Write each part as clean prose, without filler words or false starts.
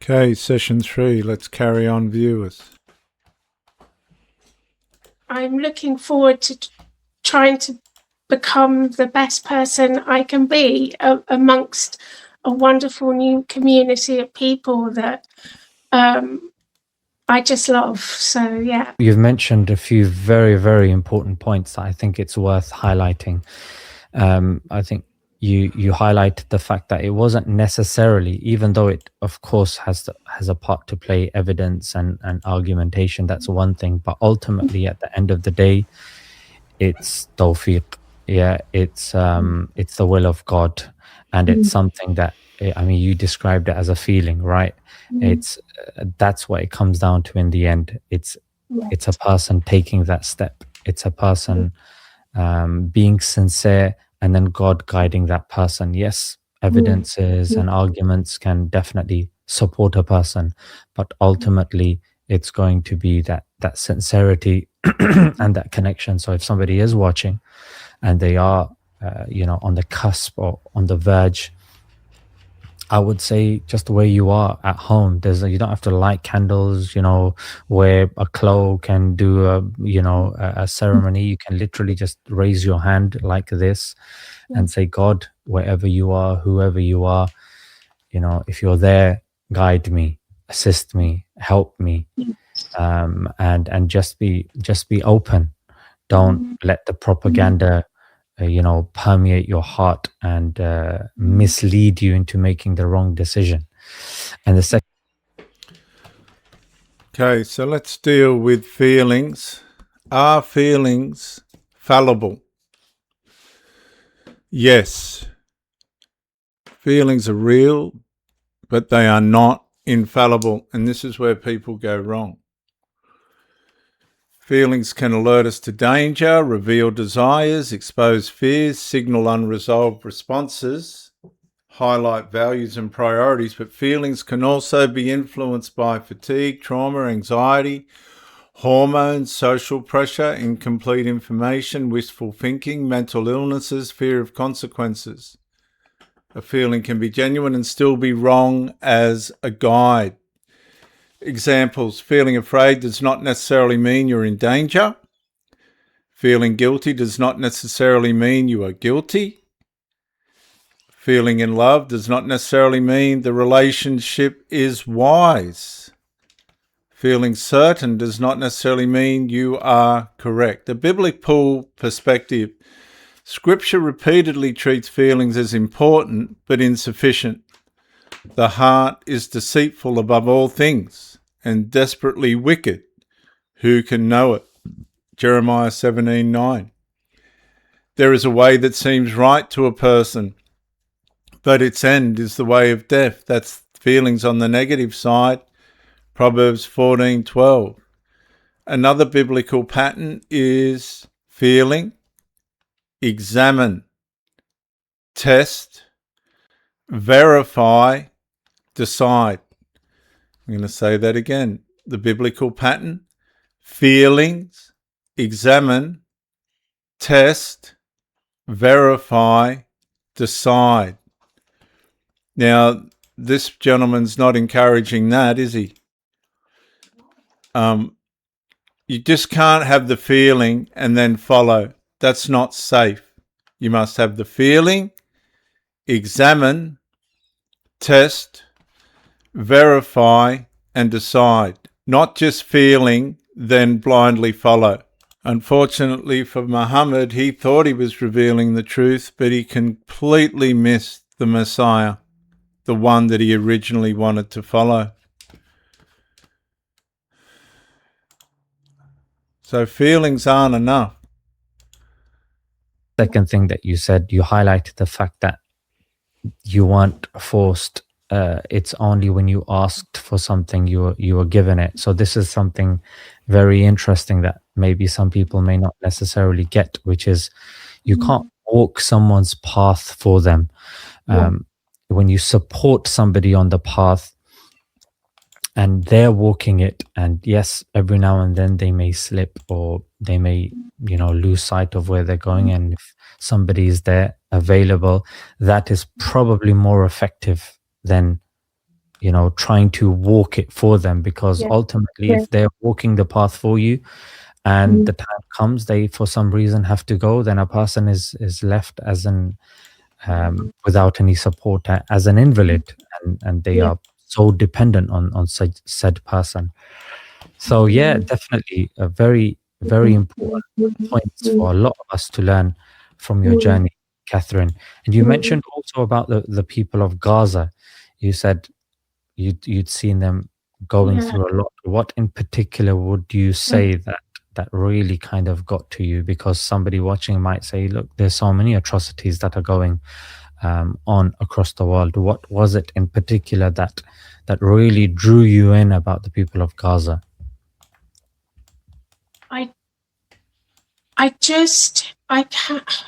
Okay, session 3. Let's carry on, viewers. I'm looking forward to trying to become the best person I can be amongst a wonderful new community of people that I just love. So, yeah. You've mentioned a few very, very important points that I think it's worth highlighting. I think you highlighted the fact that it wasn't necessarily, even though it of course has a part to play, evidence and argumentation, that's one thing, but ultimately at the end of the day it's tawfiq. Yeah, it's the will of God, and it's something that, I mean, you described it as a feeling, right? It's that's what it comes down to in the end. It's a person taking that step. It's a person being sincere, and then God guiding that person. Yes, evidences and arguments can definitely support a person, but ultimately it's going to be that sincerity and that connection. So if somebody is watching and they are on the cusp or on the verge, I would say just where you are at home, you don't have to light candles, wear a cloak and do a ceremony. You can literally just raise your hand like this and say, God, wherever you are, whoever you are, if you're there, guide me, assist me, help me, and just be open. Don't let the propaganda permeate your heart and mislead you into making the wrong decision. And the second, Okay, so let's deal with feelings. Are feelings fallible? Yes. Feelings are real, but they are not infallible, and this is where people go wrong. Feelings can alert us to danger, reveal desires, expose fears, signal unresolved responses, highlight values and priorities, but feelings can also be influenced by fatigue, trauma, anxiety, hormones, social pressure, incomplete information, wistful thinking, mental illnesses, fear of consequences. A feeling can be genuine and still be wrong as a guide. Examples: feeling afraid does not necessarily mean you're in danger. Feeling guilty does not necessarily mean you are guilty. Feeling in love does not necessarily mean the relationship is wise. Feeling certain does not necessarily mean you are correct. The biblical perspective: Scripture repeatedly treats feelings as important but insufficient. The heart is deceitful above all things and desperately wicked. Who can know it? Jeremiah 17:9. There is a way that seems right to a person, but its end is the way of death. That's feelings on the negative side. Proverbs 14:12. Another biblical pattern is feeling, examine, test, verify, decide. I'm going to say that again. The biblical pattern: feelings, examine, test, verify, decide. Now, this gentleman's not encouraging that, is he? You just can't have the feeling and then follow. That's not safe. You must have the feeling, examine, test, verify, and decide. Not just feeling, then blindly follow. Unfortunately for Muhammad, he thought he was revealing the truth, but he completely missed the Messiah, the one that he originally wanted to follow. So feelings aren't enough. second thing that you said, you highlighted the fact that you weren't forced. It's only when you asked for something you were given it. So this is something very interesting that maybe some people may not necessarily get, which is you can't walk someone's path for them. When you support somebody on the path and they're walking it, and yes, every now and then they may slip or they may lose sight of where they're going, and if somebody is there available, that is probably more effective than trying to walk it for them, because Yeah. ultimately Yeah. if they're walking the path for you and the time comes they for some reason have to go, then a person is left as an without any support, as an invalid, and they Yeah. are so dependent on said person. So yeah, definitely a very, very important points for a lot of us to learn from your journey, Catherine. And you mentioned also about the people of Gaza. You said you'd seen them going Yeah. through a lot. What in particular would you say that really kind of got to you? Because somebody watching might say, look, there's so many atrocities that are going on across the world. What was it in particular that really drew you in about the people of Gaza? I can't,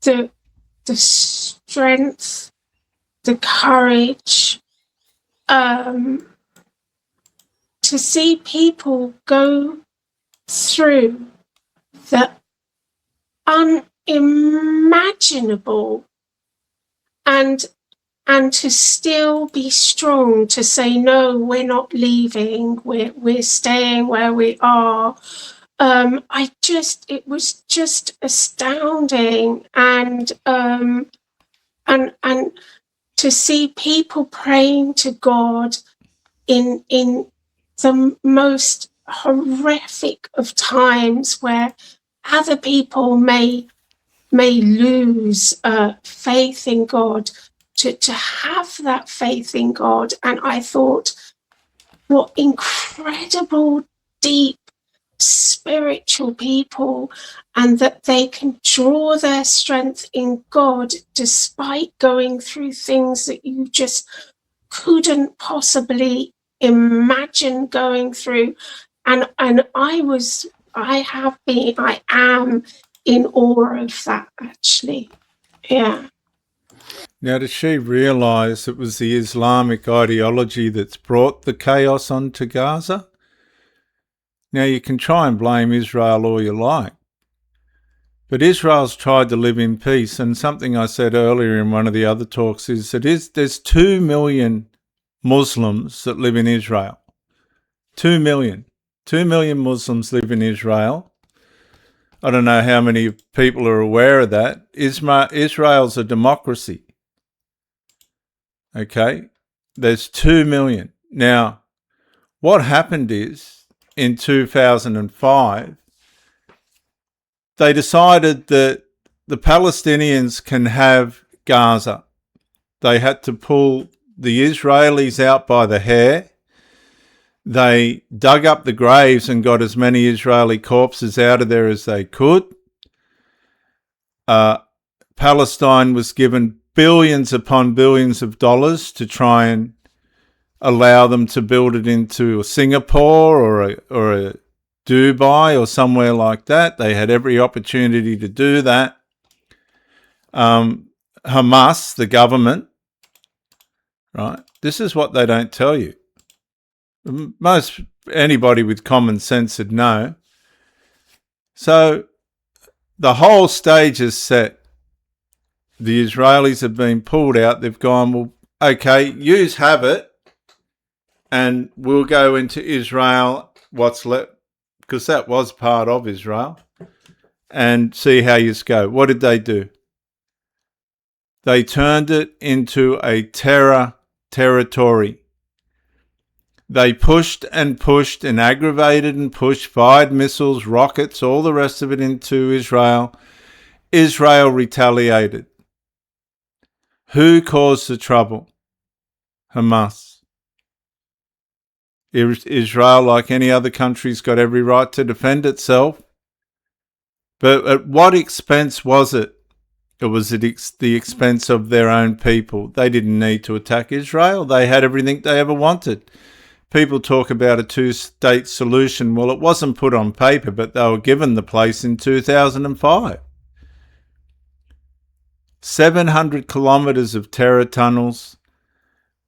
the strength, the courage, to see people go through the unimaginable and to still be strong, to say, no, we're not leaving, we're staying where we are. It was just astounding, and to see people praying to God in the most horrific of times, where other people may lose faith in God, to have that faith in God. And I thought, what incredible, deep, spiritual people, and that they can draw their strength in God despite going through things that you just couldn't possibly imagine going through. And I am in awe of that, actually. Yeah. Now, does she realise it was the Islamic ideology that's brought the chaos onto Gaza? Now, you can try and blame Israel all you like, but Israel's tried to live in peace, and something I said earlier in one of the other talks is that there's 2 million Muslims that live in Israel. 2 million. 2 million Muslims live in Israel. I don't know how many people are aware of that. Israel's a democracy. Okay? There's 2 million. Now, what happened is, in 2005, they decided that the Palestinians can have Gaza. They had to pull the Israelis out by the hair. They dug up the graves and got as many Israeli corpses out of there as they could. Palestine was given billions upon billions of dollars to try and allow them to build it into Singapore or a Dubai or somewhere like that. They had every opportunity to do that. Hamas, the government, right? This is what they don't tell you. Most anybody with common sense would know. So the whole stage is set. The Israelis have been pulled out. They've gone, well, okay, yous have it, and we'll go into Israel, what's left, because that was part of Israel, and see how yous go. What did they do? They turned it into a terror territory. They pushed and pushed and aggravated and pushed, fired missiles, rockets, all the rest of it into Israel. Israel retaliated. Who caused the trouble? Hamas. Israel, like any other country, has got every right to defend itself. But at what expense was it? It was at the expense of their own people. They didn't need to attack Israel. They had everything they ever wanted. People talk about a two-state solution. Well, it wasn't put on paper, but they were given the place in 2005. 700 kilometres of terror tunnels,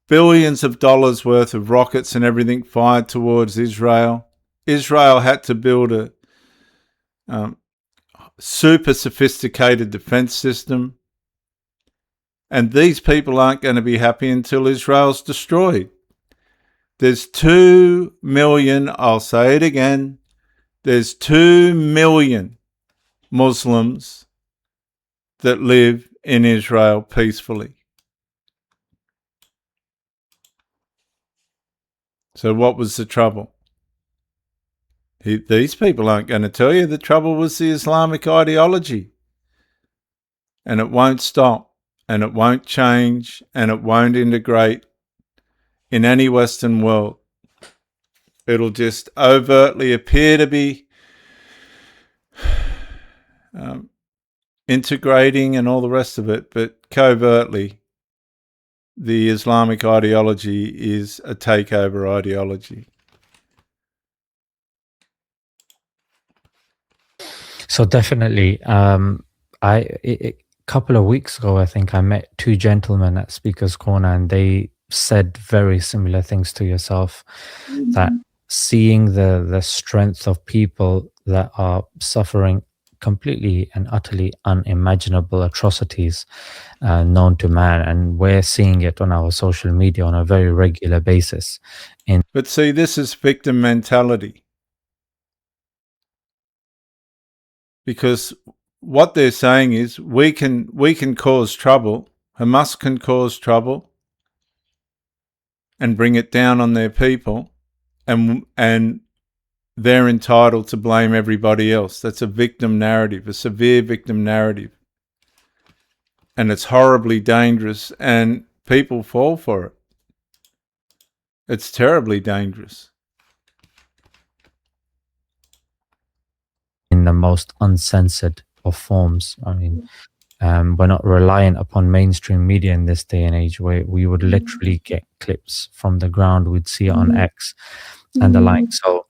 billions of dollars worth of rockets and everything fired towards Israel. Israel had to build a super sophisticated defence system. And these people aren't going to be happy until Israel's destroyed. There's 2 million, I'll say it again, there's 2 million Muslims that live in Israel peacefully. So what was the trouble? These people aren't going to tell you the trouble was the Islamic ideology. And it won't stop, and it won't change, and it won't integrate in any Western world. It'll just overtly appear to be integrating and all the rest of it, but covertly, the Islamic ideology is a takeover ideology. So definitely, a couple of weeks ago, I think I met 2 gentlemen at Speaker's Corner, and they said very similar things to yourself, that seeing the strength of people that are suffering completely and utterly unimaginable atrocities known to man, and we're seeing it on our social media on a very regular basis. But see, this is victim mentality. Because what they're saying is we can cause trouble, Hamas can cause trouble and bring it down on their people, and they're entitled to blame everybody else. That's a victim narrative, a severe victim narrative. And it's horribly dangerous, and people fall for it. It's terribly dangerous. In the most uncensored of forms. I mean, we're not reliant upon mainstream media in this day and age, where we would literally get clips from the ground. We'd see it on X and the like. So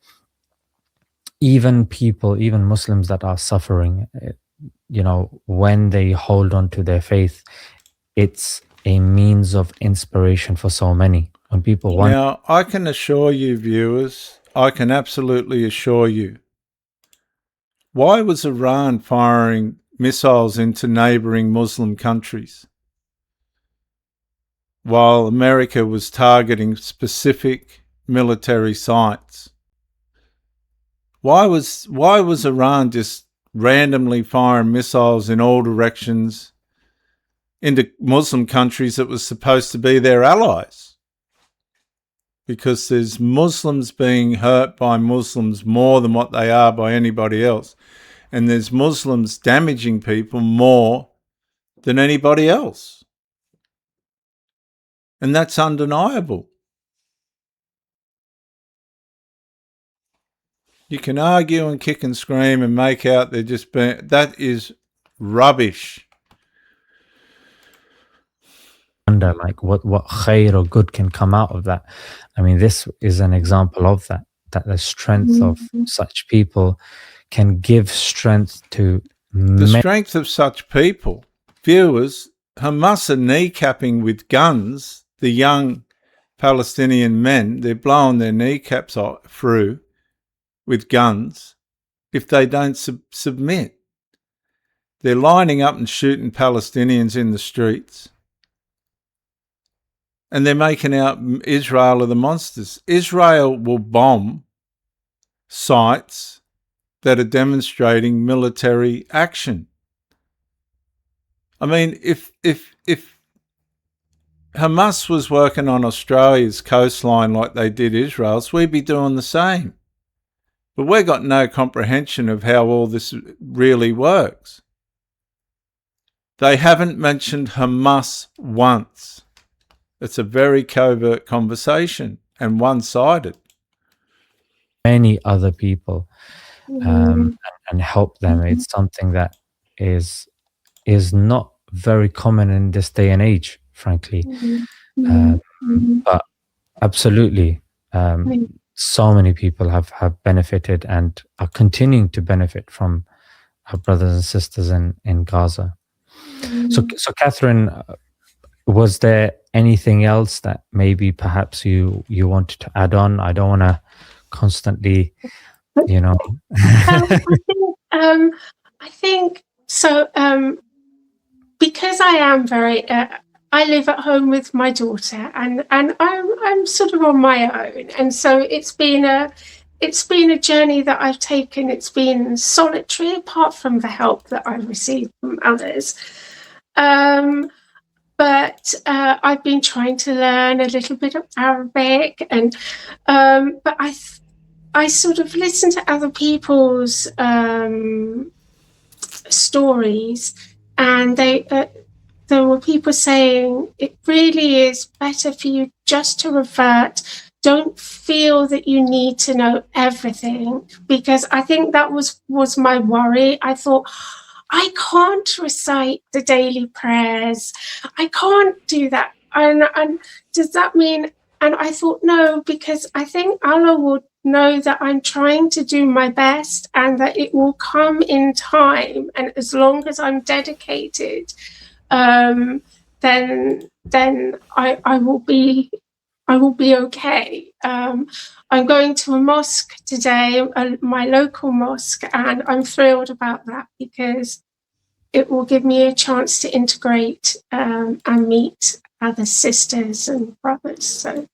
even people, even Muslims that are suffering, when they hold on to their faith, it's a means of inspiration for so many. When people want. Now, I can assure you, viewers, I can absolutely assure you, why was Iran firing missiles into neighboring Muslim countries while America was targeting specific military sites? Why was Iran just randomly firing missiles in all directions into Muslim countries that was supposed to be their allies? Because there's Muslims being hurt by Muslims more than what they are by anybody else. And there's Muslims damaging people more than anybody else. And that's undeniable. You can argue and kick and scream and make out they're just being... That is rubbish. Wonder like what khair or good can come out of that. I mean, this is an example of that the strength of such people can give strength to the strength of such people. Viewers, Hamas are kneecapping with guns the young Palestinian men. They're blowing their kneecaps through with guns if they don't submit. They're lining up and shooting Palestinians in the streets. And they're making out Israel are the monsters. Israel will bomb sites that are demonstrating military action. I mean, if Hamas was working on Australia's coastline like they did Israel's, we'd be doing the same. But we've got no comprehension of how all this really works. They haven't mentioned Hamas once. It's a very covert conversation and one-sided. Many other people and help them. It's something that is not very common in this day and age, frankly. But absolutely, so many people have benefited and are continuing to benefit from our brothers and sisters in Gaza. So Catherine, was there anything else that maybe perhaps you wanted to add on? I don't want to constantly, I think so. Because I am very, I live at home with my daughter, and I'm sort of on my own, and so it's been a journey that I've taken. It's been solitary, apart from the help that I've received from others. But I've been trying to learn a little bit of Arabic, and but I sort of listen to other people's stories, and there were people saying it really is better for you just to revert. Don't feel that you need to know everything, because I think that was my worry. I thought, I can't recite the daily prayers. I can't do that. And does that mean? And I thought, no, because I think Allah would know that I'm trying to do my best, and that it will come in time. And as long as I'm dedicated, then I will be okay. I'm going to a mosque today, my local mosque, and I'm thrilled about that, because it will give me a chance to integrate and meet other sisters and brothers. So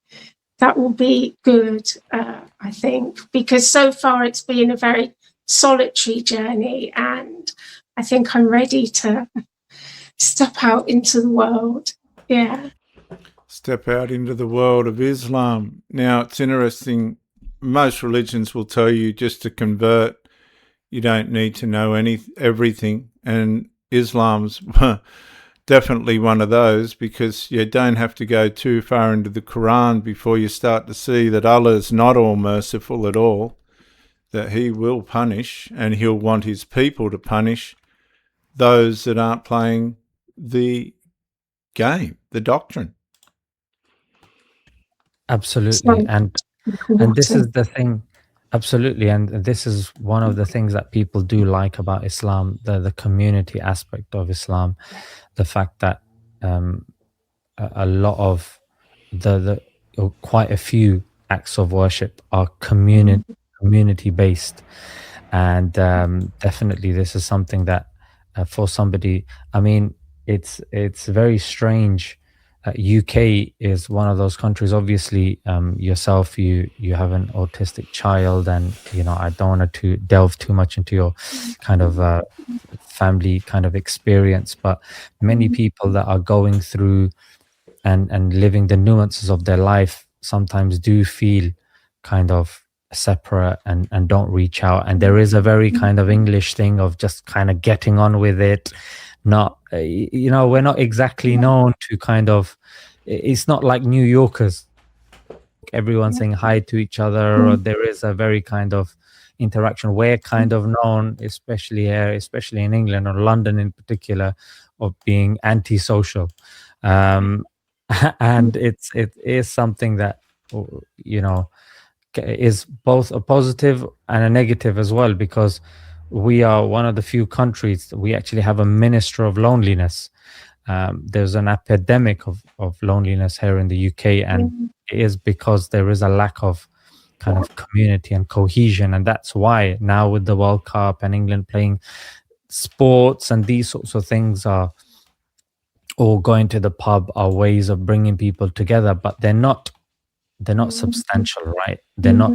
that will be good, I think, because so far it's been a very solitary journey, and I think I'm ready to step out into the world. Yeah. Step out into the world of Islam. Now, it's interesting. Most religions will tell you just to convert, you don't need to know everything. And Islam's definitely one of those, because you don't have to go too far into the Quran before you start to see that Allah is not all merciful at all, that he will punish, and he'll want his people to punish those that aren't playing the game, the doctrine. Absolutely. And this is the thing. Absolutely. And this is one of the things that people do like about Islam, the community aspect of Islam, the fact that a lot of quite a few acts of worship are community based. And definitely this is something that for somebody, I mean, it's very strange. UK is one of those countries. Obviously, yourself, you have an autistic child, and I don't want to delve too much into your kind of family kind of experience, but many people that are going through and living the nuances of their life sometimes do feel kind of separate and don't reach out. And there is a very kind of English thing of just kind of getting on with it. Not, we're not exactly known to kind of, it's not like New Yorkers, everyone saying hi to each other, or there is a very kind of interaction. We're kind of known, especially here, especially in England or London in particular, of being antisocial. And it is something that is both a positive and a negative as well, because we are one of the few countries that we actually have a minister of loneliness. There's an epidemic of loneliness here in the UK, and it is because there is a lack of kind of community and cohesion. And that's why now with the World Cup and England playing sports and these sorts of things or going to the pub are ways of bringing people together, but they're not substantial, right? They're not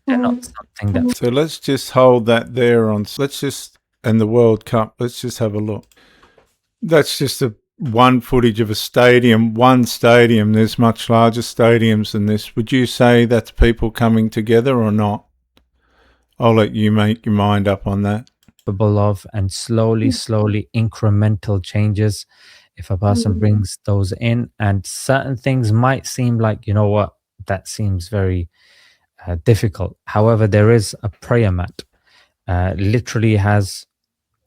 something that. So let's just hold that there and the World Cup, let's just have a look. That's just one footage of a stadium, one stadium. There's much larger stadiums than this. Would you say that's people coming together or not? I'll let you make your mind up on that. Of, and slowly incremental changes, if a person brings those in, and certain things might seem like, what, that seems very difficult. However, there is a prayer mat, literally has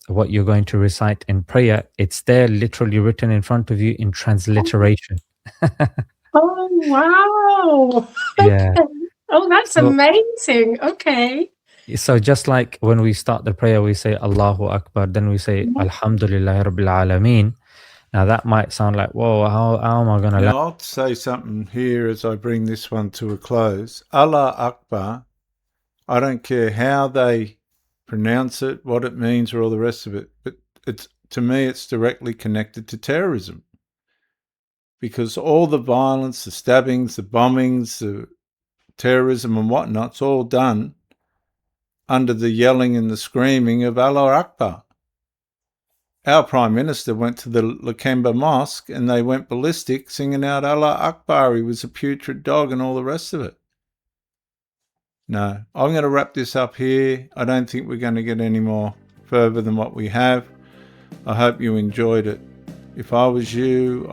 what you're going to recite in prayer. It's there, literally written in front of you in transliteration. Oh, wow. Yeah. Okay. Oh, that's amazing. Okay. So just like when we start the prayer, we say Allahu Akbar, then we say Alhamdulillah Rabbil Alameen. Now that might sound like, whoa, how am I going to... Now I'll say something here as I bring this one to a close. Allah Akbar, I don't care how they pronounce it, what it means, or all the rest of it, but to me it's directly connected to terrorism. because all the violence, the stabbings, the bombings, the terrorism and whatnot's all done under the yelling and the screaming of Allah Akbar. Our Prime Minister went to the Lakemba Mosque and they went ballistic singing out Allah Akbar. He was a putrid dog and all the rest of it. No, I'm going to wrap this up here. I don't think we're going to get any more further than what we have. I hope you enjoyed it. If I was you,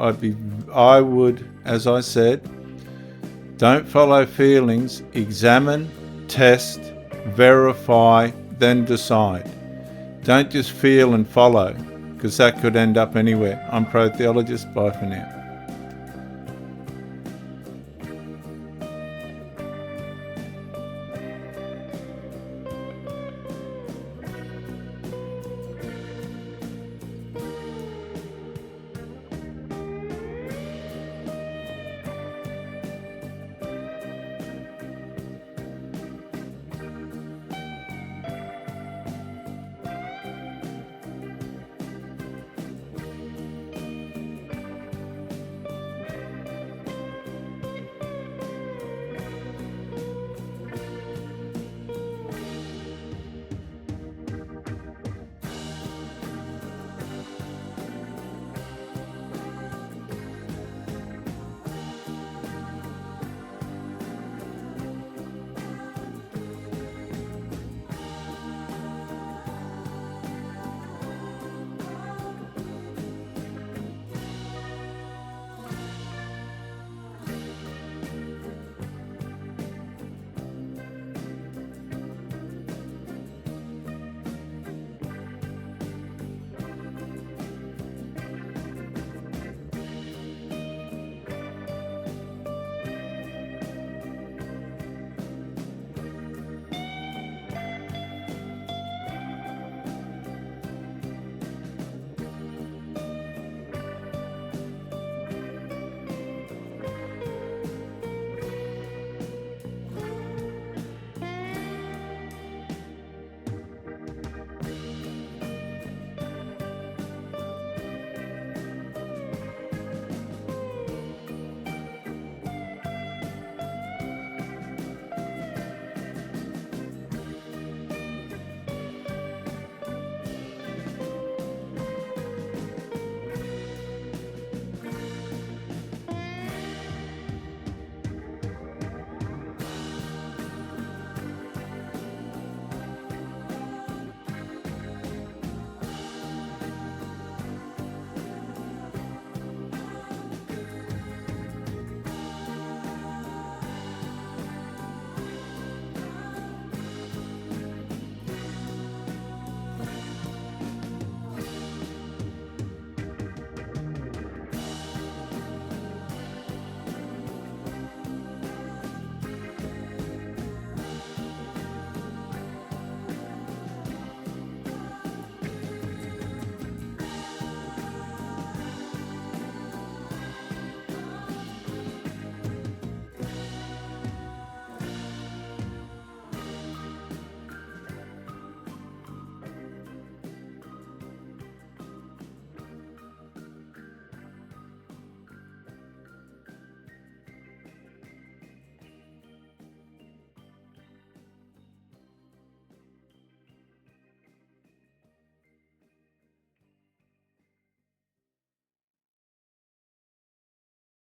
I would, as I said, don't follow feelings, examine, test, verify, then decide. Don't just feel and follow, because that could end up anywhere. I'm Pro Theologist. Bye for now.